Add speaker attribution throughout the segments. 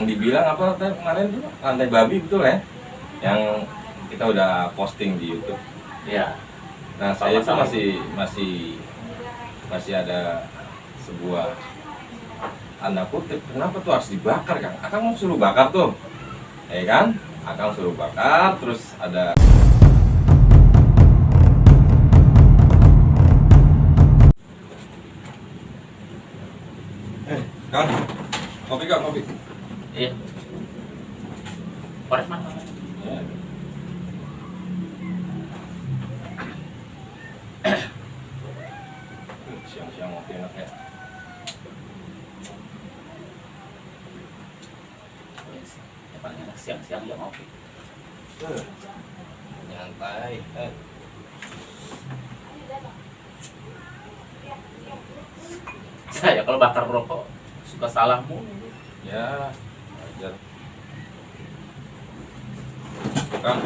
Speaker 1: Dibilang apa kemarin tuh lantai babi, betul ya, yang kita udah posting di YouTube.
Speaker 2: Iya.
Speaker 1: Nah, saya itu masih ada sebuah tanda kutip, kenapa tuh harus dibakar, Kang? Akang mau suruh bakar tuh, ya kan? Akang suruh bakar, terus ada Kang, kopi Kang, kopi.
Speaker 2: Iya. Korek mana?
Speaker 1: Ya. Siang-siang ngopi enak ya.
Speaker 2: Ya paling enak siang-siang ya ngopi.
Speaker 1: Nyantai.
Speaker 2: Saya kalau bakar rokok suka salah mulu.
Speaker 1: Ya, wajar. Kang,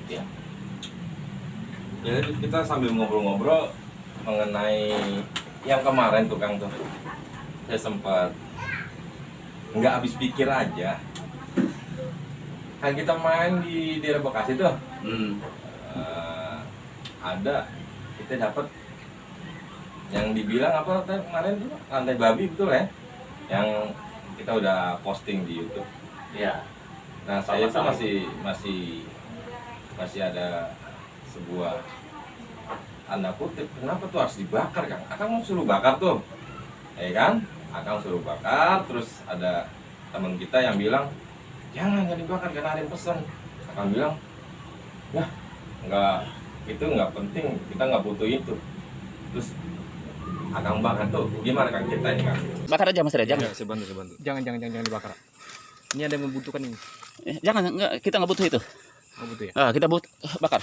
Speaker 2: Ya.
Speaker 1: ya kita sambil ngobrol-ngobrol mengenai yang kemarin tuh Kang tuh. Saya sempat nggak habis pikir aja. Kan kita main di daerah Bekasi tuh. Ada kita dapat yang dibilang apa kemarin tuh lantai babi, betul ya, yang kita udah posting di YouTube.
Speaker 2: Iya.
Speaker 1: Nah, saya itu masih ada sebuah tanda kutip, kenapa tuh harus dibakar, Kang? Akang mau suruh bakar tuh, ya kan? Akang suruh bakar, terus ada teman kita yang bilang jangan dibakar karena ada yang pesan. Akang bilang, ya nggak, itu nggak penting, kita nggak butuh itu. Terus Akang bakar tuh, gimana Kang ceritanya, Kang?
Speaker 2: Bakar aja Mas Reza.
Speaker 3: Ya, saya bantu. Jangan dibakar. Ini ada yang membutuhkan ini.
Speaker 2: Jangan, kita nggak butuh itu.
Speaker 3: Oh, butuh ya?
Speaker 2: Kita butuh bakar.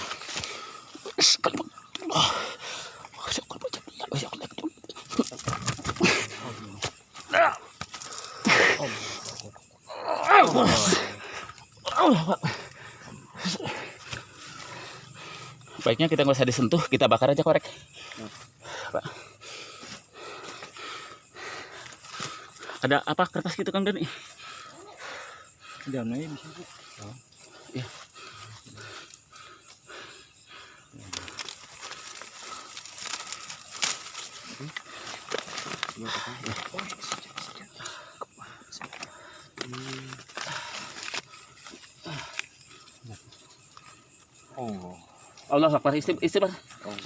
Speaker 2: Baiknya kita nggak usah disentuh, kita bakar aja korek. Pak. Ada apa kertas gitu Kang Dani?
Speaker 3: Dananya bisa Bu.
Speaker 2: Oh. Iya.
Speaker 3: Oh.
Speaker 2: Allah Akbar, istighfar.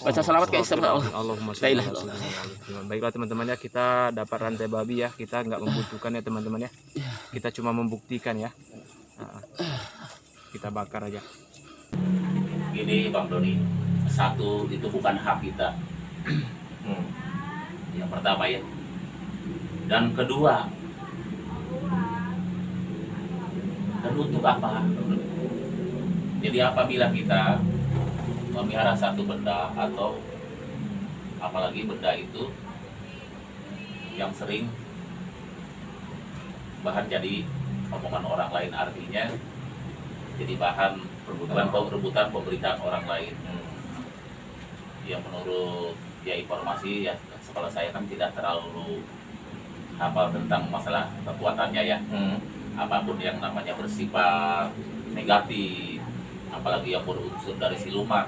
Speaker 2: Baca salawat ke istighfar.
Speaker 3: Allahumma
Speaker 2: La ilaha
Speaker 3: sholli ala sayyidina. Baiklah teman-teman ya, kita dapat rantai babi ya. Kita nggak membutuhkan ya teman-teman ya. Kita cuma membuktikan ya. Kita bakar aja.
Speaker 2: Gini Bang Doni, satu itu bukan hak kita. Yang pertama ya. Dan kedua, dan untuk apa? Jadi apabila kita memelihara satu benda atau apalagi benda itu yang sering bahan jadi omongan orang lain, artinya jadi bahan rebutan pemberitaan orang lain, yang menurut ya informasi ya, sekolah saya kan tidak terlalu hafal tentang masalah kekuatannya ya. Apapun yang namanya bersifat negatif, apalagi yang berunsur dari siluman,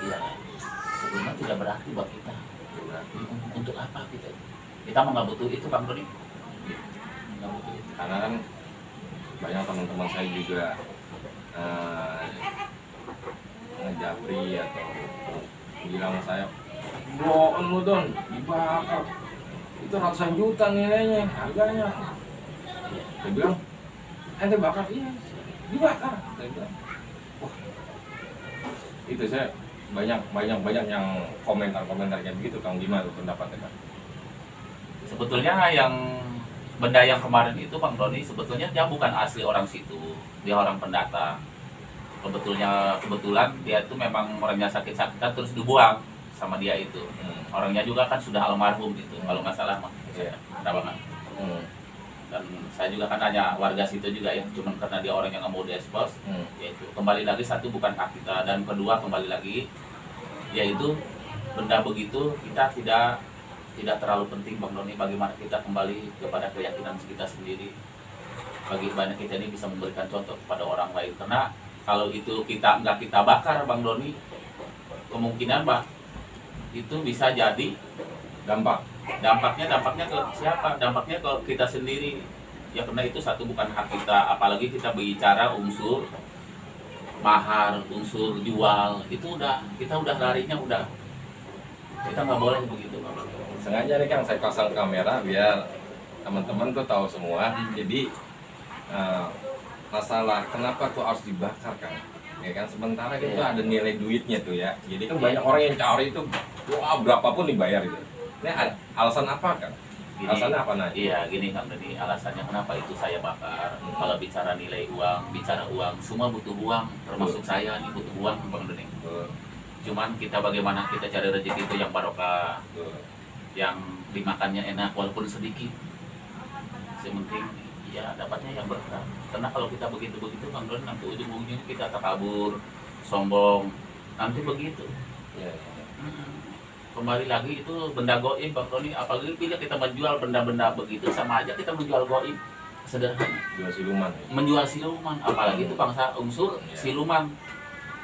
Speaker 2: ya sebenarnya tidak berarti buat kita. Berarti untuk apa kita mau nggak butuh itu Bang Doni? Nggak butuh itu.
Speaker 1: Karena kan banyak teman-teman saya juga ngejapri atau bilang saya, bohong lu Don, dibakar itu ratusan juta nilainya, harganya. Saya bilang, ente bakar? Iya, dibakar. Saya bilang, wah, itu saya banyak yang komentar kayak begitu. Kang, gimana pendapatnya Kang?
Speaker 2: Sebetulnya yang benda yang kemarin itu Bang Doni, sebetulnya dia bukan asli orang situ, dia orang pendatang. Kebetulan dia itu memang orangnya sakit-sakitan terus dibuang sama dia itu. Orangnya juga kan sudah almarhum itu, kalau nggak salah mah.
Speaker 1: Iya.
Speaker 2: Kenapa kan? Dan saya juga kan hanya warga situ juga ya, cuman karena dia orang yang nggak mau diekspos, yaitu kembali lagi satu bukan hak kita, dan kedua kembali lagi yaitu benda begitu kita tidak tidak terlalu penting Bang Doni, bagaimana kita kembali kepada keyakinan kita sendiri, bagaimana kita ini bisa memberikan contoh kepada orang lain. Karena kalau itu kita nggak kita bakar Bang Doni, kemungkinan itu bisa jadi dampaknya ke siapa? Dampaknya ke kita sendiri ya, karena itu satu bukan hak kita, apalagi kita bicara unsur mahar, unsur jual, itu kita udah larinya kita nggak boleh begitu Bang.
Speaker 1: Sengaja nih Kang saya pasang kamera biar teman-teman tuh tahu semua. Jadi masalah kenapa tuh harus dibakar Kang, ya kan, sementara itu ada nilai duitnya tuh ya. Jadi kan banyak orang yang cari itu wah berapapun dibayar gitu. Ini alasan apa Kang? Alasannya apa Nah?
Speaker 2: Iya gini Kang Deni, alasannya kenapa itu saya bakar. Kalau bicara nilai uang, bicara uang, semua butuh uang, termasuk saya nih butuh uang Bang Deni. Cuman kita bagaimana kita cari rezeki itu yang barokah, yang dimakannya enak walaupun sedikit. Sementing ya dapatnya yang berkah. Karena kalau kita begitu Bang Doni, nanti ujung-ujungnya kita takabur, sombong, nanti begitu. Kembali lagi itu benda goib Bang Doni, apalagi bila kita menjual benda-benda begitu sama aja kita menjual goib. Sederhana,
Speaker 1: jual siluman.
Speaker 2: menjual siluman, apalagi itu bangsa unsur siluman.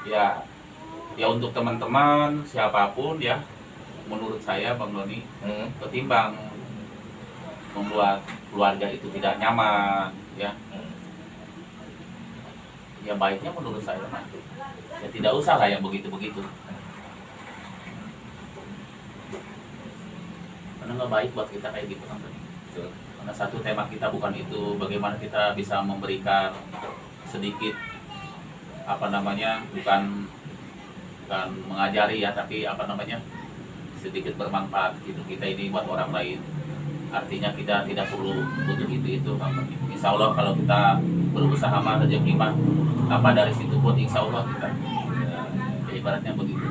Speaker 2: Ya untuk teman-teman siapapun ya, menurut saya Bang Doni, ketimbang membuat keluarga itu tidak nyaman ya, ya baiknya menurut saya ya tidak usah lah yang begitu-begitu, karena nggak baik buat kita kayak gitu Bang Doni. Karena satu tema kita bukan itu, bagaimana kita bisa memberikan sedikit bukan mengajari ya, tapi sedikit bermanfaat gitu kita ini buat orang lain. Artinya kita tidak perlu butuh itu Bang Doni. Insya Allah kalau kita berusaha mah rezeki mah apa dari situ pun insya Allah kita ya ibaratnya begitu.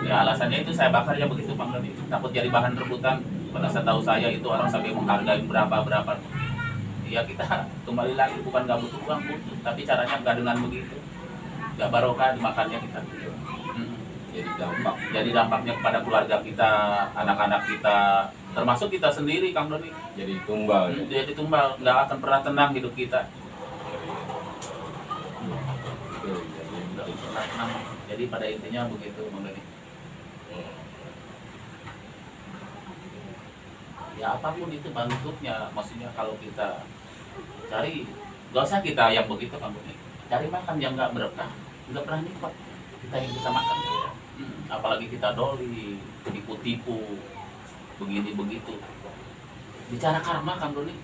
Speaker 2: Ya alasannya itu saya bakar ya begitu Bang Doni, takut jadi bahan rebutan. Pada setahu saya itu orang sampai menghargai berapa. Ya kita kembali lagi bukan nggak butuh uang, butuh, tapi caranya nggak dengan begitu, nggak barokah dimakannya kita. Jadi dampaknya kepada keluarga kita, anak-anak kita, termasuk kita sendiri Kang Doni.
Speaker 1: Jadi tumbal.
Speaker 2: Jadi tumbal, nggak akan pernah tenang hidup kita. Nggak pernah tenang. Jadi pada intinya begitu Bang Doni. Ya apapun itu bentuknya, maksudnya kalau kita cari, gak usah kita yang begitu Kang Doni, cari makan yang nggak berkah, nggak pernah nikmat kita yang kita makan. Apalagi kita doli, tipu-tipu, begini begitu. Bicara karma Kang Doni,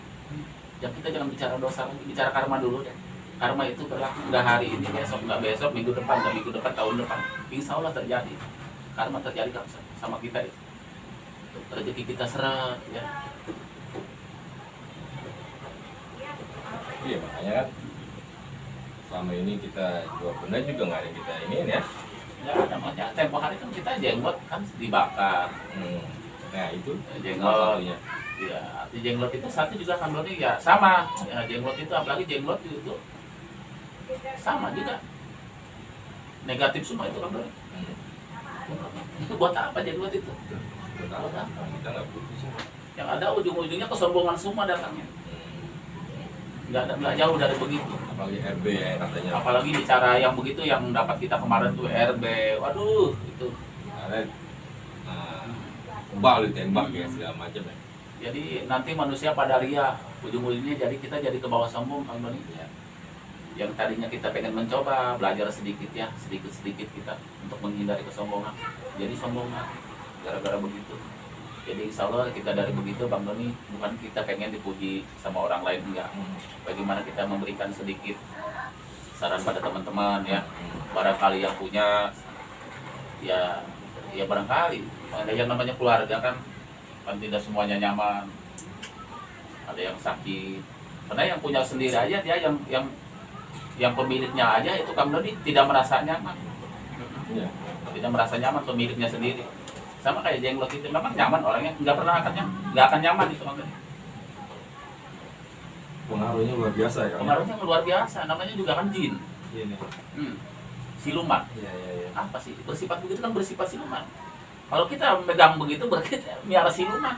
Speaker 2: ya kita jangan bicara dosa lagi, bicara karma dulu deh. Karma itu berlaku nggak hari ini, nggak besok, minggu depan, tahun depan, insya Allah terjadi. Karma terjadi Kang sama kita itu. Rezeki kita seret ya.
Speaker 1: Iya makanya kan selama ini kita jual benda juga nggak ada kita ini ya.
Speaker 2: Ya namanya tempo hari kan kita jenggot kan dibakar.
Speaker 1: Nah itu
Speaker 2: Jenglot ya. Ya, arti jenglot itu satu juga Kang Doni ya sama. Ya, jenglot itu apalagi jenglot itu sama juga. Negatif semua itu Kang Doni. Itu buat apa jenglot itu? Buat apa?
Speaker 1: Kita nggak butuh sih.
Speaker 2: Yang ada ujung-ujungnya kesombongan semua datangnya. Nggak jauh dari begitu.
Speaker 1: Apalagi RB ya katanya.
Speaker 2: Apalagi bicara yang begitu yang dapat kita kemarin tuh RB, waduh itu.
Speaker 1: Bal ditembak ya segala macam ya.
Speaker 2: Jadi nanti manusia pada ria, ujung-ujungnya jadi kita jadi ke bawah sombong Kang Doni. Ya. Yang tadinya kita pengen mencoba belajar sedikit kita untuk menghindari kesombongan, jadi sombongan gara-gara begitu. Jadi insya Allah kita dari begitu Bang Doni, bukan kita pengen dipuji sama orang lain, enggak. Bagaimana kita memberikan sedikit saran pada teman-teman ya, barangkali yang punya ya barangkali ada yang namanya keluarga kan tidak semuanya nyaman, ada yang sakit, karena yang punya sendiri aja dia yang pemiliknya aja itu Kang Doni tidak merasa nyaman, tidak merasa nyaman pemiliknya sendiri. Sama kayak jenglot itu, memang nyaman orangnya, nggak akan nyaman itu Kang Doni.
Speaker 1: Pengaruhnya luar biasa ya.
Speaker 2: Pengaruhnya luar biasa, namanya juga kan jin.
Speaker 1: Iya nih.
Speaker 2: Siluman.
Speaker 1: Iya.
Speaker 2: Apa sih bersifat begitu kan, bersifat siluman. Kalau kita megang begitu berarti kita miara siluman.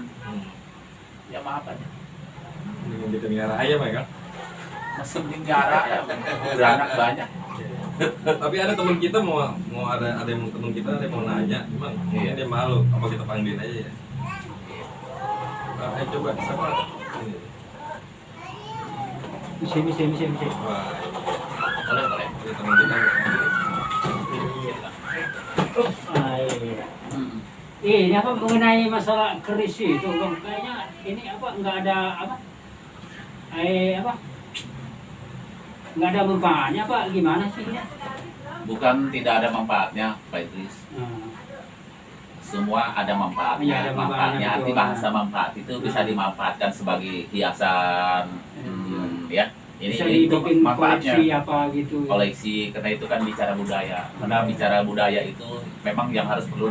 Speaker 2: Ya maaf aja.
Speaker 1: Dengan kita miara ayam ya kan.
Speaker 2: Masih mending miara ya. Beranak banyak.
Speaker 1: Tapi ada teman kita mau ada yang teman kita ada yang mau nanya, cuman
Speaker 2: Iya.
Speaker 1: dia malu. Apa kita panggilin aja ya? Ayo coba siapa? Ini.
Speaker 4: Bisa.
Speaker 1: Wah,
Speaker 2: Boleh.
Speaker 1: ini teman kita.
Speaker 4: Ah, iya. Ini apa mengenai masalah keris itu, Bang? Kayaknya ini apa nggak ada apa? Apa? Nggak ada manfaatnya apa? Gimana sih ini?
Speaker 2: Bukan tidak ada manfaatnya, Pak Idris.
Speaker 4: Nah,
Speaker 2: Semua ada manfaatnya.
Speaker 4: Iya, ada manfaatnya,
Speaker 2: Arti
Speaker 4: betul.
Speaker 2: bahasa manfaat itu bisa dimanfaatkan sebagai hiasan. Ya. Ini
Speaker 4: bisa
Speaker 2: itu
Speaker 4: dibikin
Speaker 2: manfaatnya.
Speaker 4: koleksi apa gitu.
Speaker 2: Koleksi, karena itu kan bicara budaya. Karena bicara budaya itu memang yang harus perlu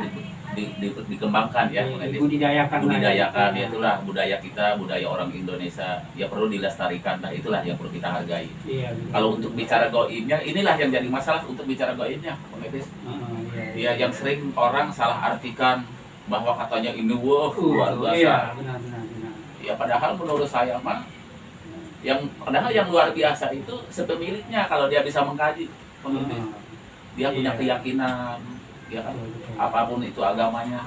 Speaker 2: dikembangkan ya.
Speaker 4: Budidayakan lah.
Speaker 2: Budidayakan, ya itulah budaya kita, budaya orang Indonesia. Ya perlu dilestarikan, nah itulah yang perlu kita hargai.
Speaker 4: Iya. Betul.
Speaker 2: Kalau untuk bicara goibnya, inilah yang jadi masalah untuk bicara goibnya, Bang Idris.
Speaker 4: Iya.
Speaker 2: Ya yang sering orang salah artikan bahwa katanya ini wah luar biasa.
Speaker 4: Iya, benar.
Speaker 2: Ya padahal menurut saya mah padahal yang luar biasa itu sepemiliknya kalau dia bisa mengkaji, Bang Idris. Dia punya
Speaker 4: Iya.
Speaker 2: keyakinan, ya kan?
Speaker 4: Betul.
Speaker 2: Apapun itu agamanya,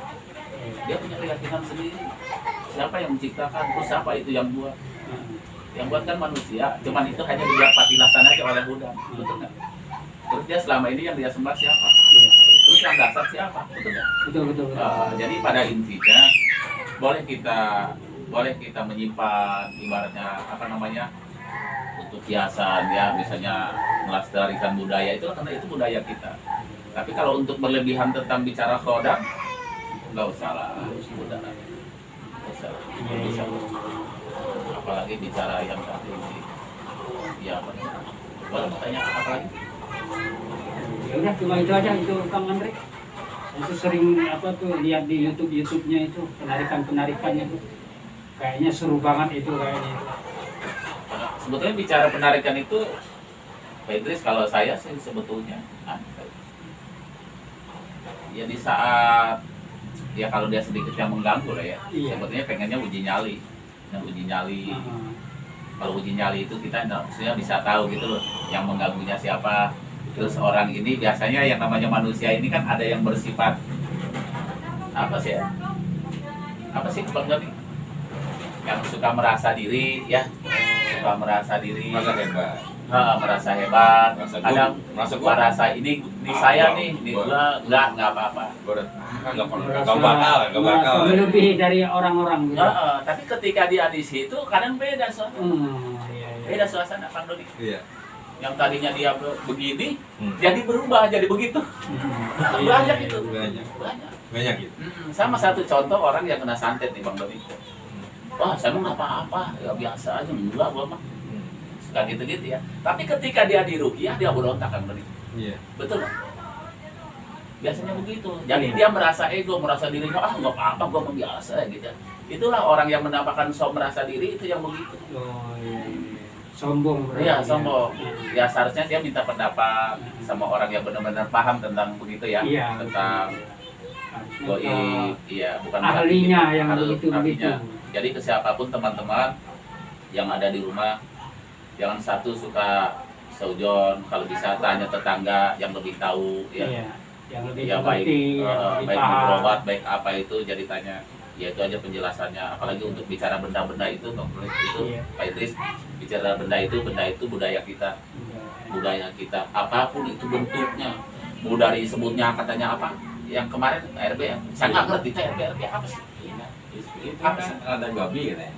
Speaker 4: Iya.
Speaker 2: dia punya keyakinan sendiri. Siapa yang menciptakan? Terus siapa itu yang buat? Yang buat kan manusia, cuman itu hanya dilihat patilasan aja oleh Buddha, betul nggak? Terus dia selama ini yang dia sembah siapa?
Speaker 4: Iya.
Speaker 2: Terus yang dasar siapa? Betul nggak?
Speaker 4: Betul.
Speaker 2: Jadi pada intinya boleh kita menyimpan ibaratnya apa namanya untuk hiasan ya, misalnya melestarikan budaya itu karena itu budaya kita. Tapi kalau untuk berlebihan tentang bicara khodam, nggak usah lah, udah lah. Nggak usah lah. Nggak usah. Apalagi bicara yang tadi ya apa namanya? Boleh mau tanya apa lagi?
Speaker 4: Ya udah cuma itu aja itu Kang Andre. Itu sering apa tuh lihat di YouTube-nya itu penarikannya tuh. Kayaknya seru banget itu kayaknya.
Speaker 2: Sebetulnya bicara penarikan itu, Pak Idris, kalau saya sih sebetulnya ya di saat ya kalau dia sedikit yang mengganggu lah ya,
Speaker 4: Iya.
Speaker 2: sebetulnya pengennya uji nyali. Yang uji nyali,
Speaker 4: Heeh.
Speaker 2: kalau uji nyali itu kita maksudnya bisa tahu gitu loh, yang mengganggunya siapa. Terus orang ini biasanya yang namanya manusia ini kan ada yang bersifat apa sih ya? Apa sih Bang Doni? Yang suka merasa diri ya, suka merasa diri,
Speaker 1: Masa hebat.
Speaker 2: merasa hebat.
Speaker 1: Merasa
Speaker 2: Kadang
Speaker 1: merasa
Speaker 2: gua rasa ini saya nih, ini gua nggak apa-apa.
Speaker 1: Gak bakal.
Speaker 4: Melebihi dari orang-orang gitu.
Speaker 2: Tapi ketika dia di situ kadang beda suasana.
Speaker 4: Iya.
Speaker 2: Beda suasana Bang Doni.
Speaker 1: Iya.
Speaker 2: Yang tadinya dia begini,
Speaker 1: Hmm.
Speaker 2: jadi berubah jadi begitu. Banyak itu.
Speaker 1: Banyak gitu.
Speaker 2: Sama satu contoh orang yang kena santet nih Bang Doni. Wah, saya mah nggak apa-apa, ya biasa aja, enggak gua mah. Suka gitu-gitu ya. Tapi ketika dia di ruqyah, dia berontak Bang Doni.
Speaker 1: Iya.
Speaker 2: Betul nggak? Biasanya begitu. Jadi dia merasa ego, merasa dirinya nggak apa-apa, gua mah biasa gitu. Itulah orang yang menampakkan sok merasa diri itu yang begitu.
Speaker 4: Oh iya. Sombong berarti.
Speaker 2: Iya, sombong. Ya seharusnya dia minta pendapat sama orang yang benar-benar paham tentang begitu ya,
Speaker 4: Iya.
Speaker 2: tentang goib, iya, bukan
Speaker 4: ahlinya
Speaker 2: berarti
Speaker 4: yang
Speaker 2: harus
Speaker 4: begitu.
Speaker 2: ahlinya. Jadi ke siapapun teman-teman yang ada di rumah, jangan satu suka seujon, kalau bisa tanya tetangga yang lebih tahu ya.
Speaker 4: Iya. Yang lebih
Speaker 2: Ya baik,
Speaker 4: mengerti, yang lebih
Speaker 2: baik
Speaker 4: paham.
Speaker 2: berobat, baik apa itu jadi tanya. Ya itu aja penjelasannya. Apalagi untuk bicara benda-benda itu, itu
Speaker 4: Iya.
Speaker 2: Pak Idris, bicara benda itu budaya kita.
Speaker 4: Iya.
Speaker 2: Budaya kita, apapun itu bentuknya, mau dari sebutnya katanya apa, yang kemarin RB ya, saya nggak ngerti itu RB apa sih?
Speaker 1: Itu
Speaker 2: Apa
Speaker 1: kan
Speaker 2: sih?
Speaker 1: ada babi kan ya.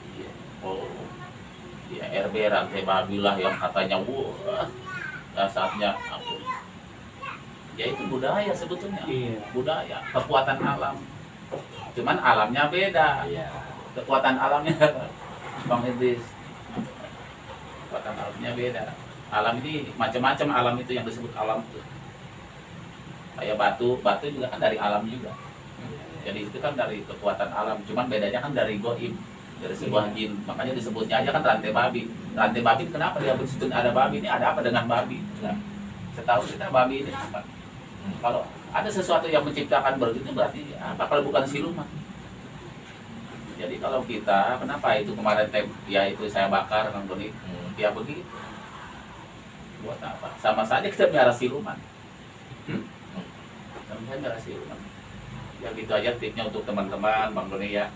Speaker 2: Oh, ya RB rantai babi lah yang katanya wah dasarnya ampun. Ya itu budaya sebetulnya,
Speaker 4: Iya.
Speaker 2: budaya, kekuatan alam. Cuman alamnya beda,
Speaker 1: Iya.
Speaker 2: kekuatan alamnya Bang Idris, kekuatan alamnya beda. Alam ini macam-macam, alam itu yang disebut alam itu. Kayak batu juga kan dari alam juga. Jadi itu kan dari kekuatan alam, cuman bedanya kan dari goib, dari sebuah jin. Makanya disebutnya aja kan rantai babi. Rantai babi kenapa dia disebut ada babi? Ini ada apa dengan babi? Nah, setahu kita babi ini apa? Kalau ada sesuatu yang menciptakan begitu berarti apa kalau bukan siluman? Jadi kalau kita, kenapa itu kemarin ya itu saya bakar Kang Doni, ya begitu. Buat apa? Sama saja kita biara siluman. Sama saja biara siluman. Ya gitu aja tipsnya untuk teman-teman, Bang Doni ya.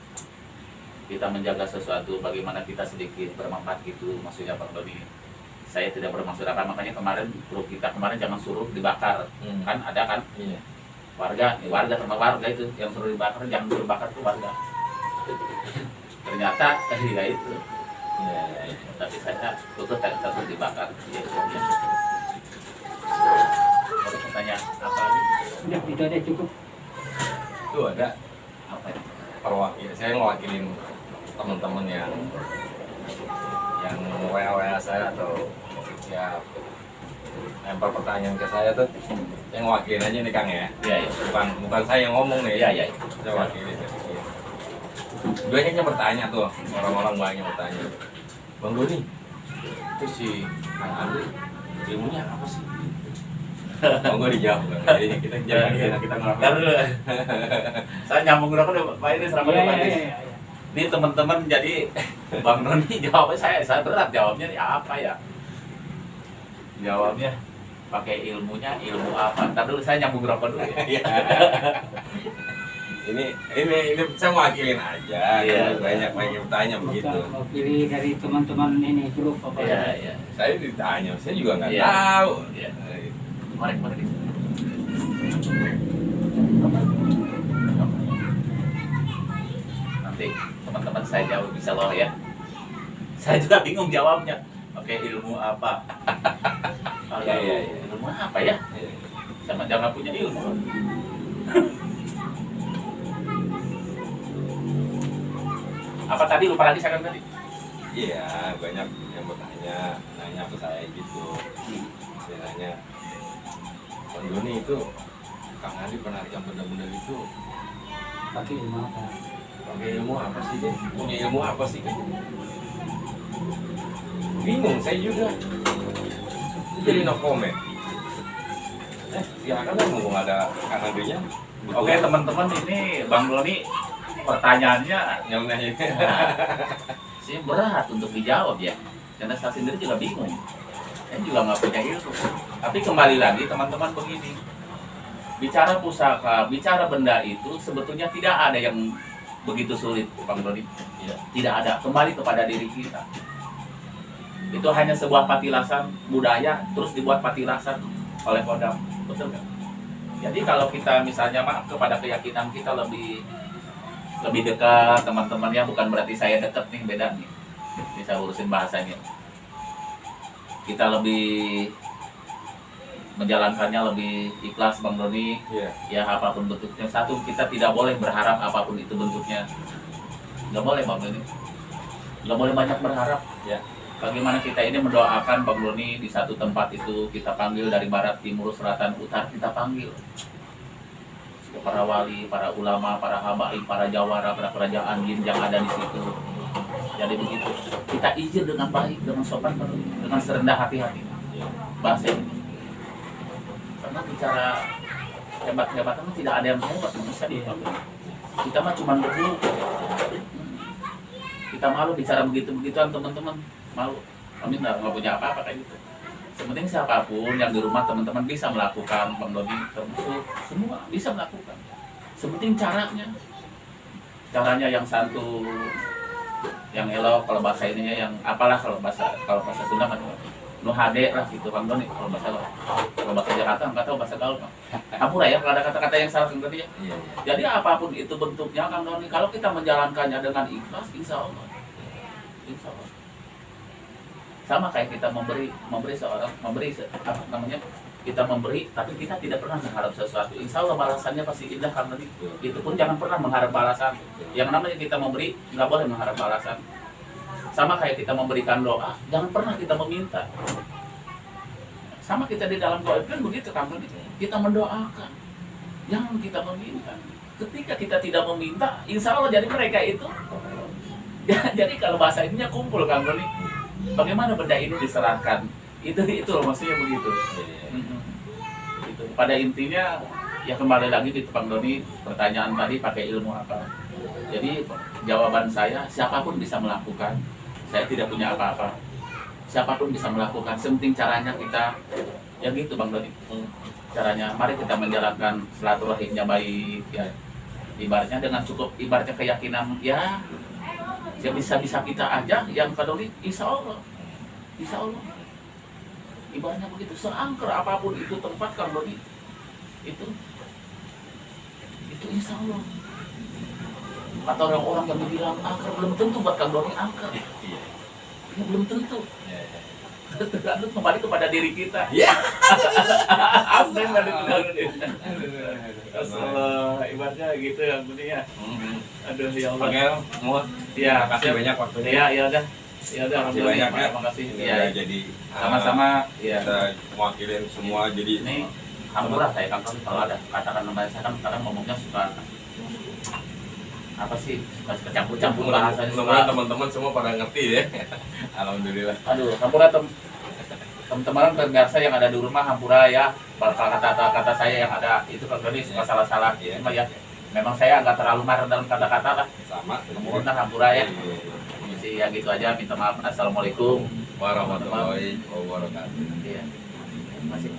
Speaker 2: Kita menjaga sesuatu, bagaimana kita sedikit bermanfaat gitu, maksudnya Bang Doni. Saya tidak bermaksud apa, makanya kemarin grup kita kemarin jangan suruh dibakar, kan ada kan?
Speaker 1: Iya.
Speaker 2: Warga sama warga itu yang suruh dibakar, jangan suruh bakar tuh warga. Ternyata ya itu.
Speaker 1: Iya.
Speaker 2: Tapi saya tutup takut dibakar. Ya, ya. Baru tanya apa lagi?
Speaker 4: Udah itu aja cukup.
Speaker 1: Itu ada
Speaker 2: Apa ya?
Speaker 1: perwakil, saya ngewakilin teman-teman yang WA saya atau ya lempar pertanyaan ke saya tuh, saya ngewakilin aja nih Kang ya.
Speaker 2: Iya, iya.
Speaker 1: Bukan saya yang ngomong nih.
Speaker 2: Iya, iya.
Speaker 1: Saya wakilin. Banyak yang bertanya tuh, orang-orang banyak bertanya. Bang Doni, itu si Kang Andri ilmunya apa sih? Mau gue dijawab kan? Jadi kita jangan kita ngelakuin.
Speaker 2: Ntar dulu. Saya nyambung berapa deh Pak ini selama
Speaker 4: Iya,
Speaker 2: Pak
Speaker 4: iya,
Speaker 2: Idris.
Speaker 4: iya, iya.
Speaker 2: Ini teman-teman jadi Bang Doni jawabnya saya berat jawabnya ya apa ya? Jawabnya pakai ilmunya ilmu apa? Ntar dulu saya nyambung berapa dulu ya.
Speaker 1: Iya. ini saya mewakilin aja.
Speaker 2: Iya.
Speaker 1: Banyak bertanya begitu.
Speaker 4: Mau pilih dari teman-teman ini grup apa?
Speaker 2: Iya, iya.
Speaker 1: Saya ditanya, saya juga nggak
Speaker 2: Iya.
Speaker 1: tahu.
Speaker 2: Iya. Kemarin di sini. Nanti teman-teman saya jawab bisa loh ya. Saya juga bingung jawabnya. Oke, ilmu apa? Kalau
Speaker 1: Iya.
Speaker 2: ilmu apa ya? Sama jangan punya ilmu. Apa tadi lupa lagi saya tadi?
Speaker 1: Iya, banyak yang nanya ke saya gitu. Dia nanya, Bang Doni itu Kang Andi penarikan benda-benda itu
Speaker 4: Pakai ilmu apa?
Speaker 1: pakai ilmu apa sih dia? Punya ilmu apa sih? Bingung saya juga. Jadi no comment. Silakan lah mumpung ada Kang Andinya.
Speaker 2: Oke teman-teman, ini Bang Doni pertanyaannya
Speaker 1: Nyeleneh.
Speaker 2: sih berat untuk dijawab ya. Karena saya sendiri juga bingung. Saya juga nggak punya ilmu. Tapi kembali lagi teman-teman begini. Bicara pusaka, bicara benda itu sebetulnya tidak ada yang begitu sulit, Bang Doni. Tidak ada. Kembali kepada diri kita. Itu hanya sebuah patilasan budaya, terus dibuat patilasan oleh Kodam. Betul nggak? Jadi kalau kita misalnya kepada keyakinan kita lebih dekat teman-temannya, bukan berarti saya dekat nih, beda nih. Bisa urusin bahasanya. Kita lebih menjalankannya lebih ikhlas Bang Doni.
Speaker 1: Iya.
Speaker 2: Ya apapun bentuknya. Satu, kita tidak boleh berharap apapun itu bentuknya. Nggak boleh Bang Doni. Nggak boleh banyak berharap.
Speaker 1: Ya.
Speaker 2: Bagaimana kita ini mendoakan Bang Doni di satu tempat itu, kita panggil dari barat, timur, selatan, utara, kita panggil para wali, para ulama, para habaib, para jawara, para kerajaan jin yang ada di situ. Jadi begitu. Kita izin dengan baik, dengan sopan, dengan serendah hati-hati. Bahasa ini. Karena bicara hebat-hebatan tidak ada yang hebat, bisa dipakai. Kita mah cuma berdua. Kita malu bicara begitu-begituan teman-teman, malu. Kami nggak punya apa-apa kayak gitu. Sepenting siapapun yang di rumah teman-teman bisa melakukan, Bang Doni termasuk semua bisa melakukan. Sepenting caranya yang santun, yang elok, kalau bahasa ininya yang apalah, kalau bahasa Sunda kan nu hade lah gitu Bang Doni. Kalau bahasa Jakarta nggak tahu bahasa gaul Bang. Hampura ya kalau ada kata-kata yang salah tadi ya.
Speaker 1: Iya.
Speaker 2: Jadi apapun itu bentuknya Kang Doni, kalau kita menjalankannya dengan ikhlas, insya Allah. Sama kayak kita memberi apa namanya, kita memberi tapi kita tidak pernah mengharap sesuatu, insya Allah balasannya pasti indah. Karena itu pun jangan pernah mengharap balasan. Yang namanya kita memberi nggak boleh mengharap balasan. Sama kayak kita memberikan doa, jangan pernah kita meminta. Sama kita di dalam doa kan begitu kan, kita mendoakan, jangan kita meminta. Ketika kita tidak meminta, insya Allah jadi mereka itu jadi kalau bahasa ininya kumpul kan Doni. Bagaimana benda ini diserahkan? Itu loh maksudnya begitu. Itu pada intinya Ya kembali lagi di Bang Doni, pertanyaan tadi pakai ilmu apa? Jadi jawaban saya, siapapun bisa melakukan. Saya tidak punya apa-apa. Siapapun bisa melakukan, penting caranya kita, ya gitu Bang Doni. Caranya, mari kita menjalankan silaturahimnya baik, ya. Ibaratnya dengan cukup, ibaratnya keyakinan, ya bisa-bisa kita aja yang peduli, insya Allah. Ibaratnya begitu, seangker apapun itu tempat Kang Doni, itu insya Allah. Kata orang-orang yang bilang angker, belum tentu buat Kang Doni angker.
Speaker 1: Iya.
Speaker 2: Ya, belum tentu.
Speaker 1: Iya.
Speaker 2: Tergantung kembali kepada diri kita.
Speaker 1: Iya.
Speaker 2: Amin, Allah, ibaratnya gitu ya bunyinya. Aduh ya Allah.
Speaker 1: Oke, Mut.
Speaker 2: Iya,
Speaker 1: Makasih
Speaker 2: siap.
Speaker 1: banyak waktunya.
Speaker 2: Iya, ya udah. Ya udah,
Speaker 1: Makasih banyak ya.
Speaker 2: Terima kasih.
Speaker 1: Ini
Speaker 2: Iya,
Speaker 1: udah jadi
Speaker 2: sama-sama. Iya.
Speaker 1: kita mewakilin semua jadi
Speaker 2: Ini alhamdulillah saya kan kalau ada katakan nama saya kan kadang ngomongnya suka apa sih, suka campur-campur bahasanya.
Speaker 1: Mudah-mudahan teman-teman semua pada ngerti ya. Alhamdulillah.
Speaker 2: Aduh, hampura teman-teman pemirsa yang ada di rumah, hampura ya. Kata-kata saya yang ada itu Kang Doni suka salah-salah ya. Cuma ya memang saya agak terlalu marah dalam kata-kata lah.
Speaker 1: Sama.
Speaker 2: Mohon hampura ya. Mesti ya gitu aja, minta maaf. Assalamualaikum
Speaker 1: Warahmatullahi wabarakatuh.
Speaker 2: Iya. Masih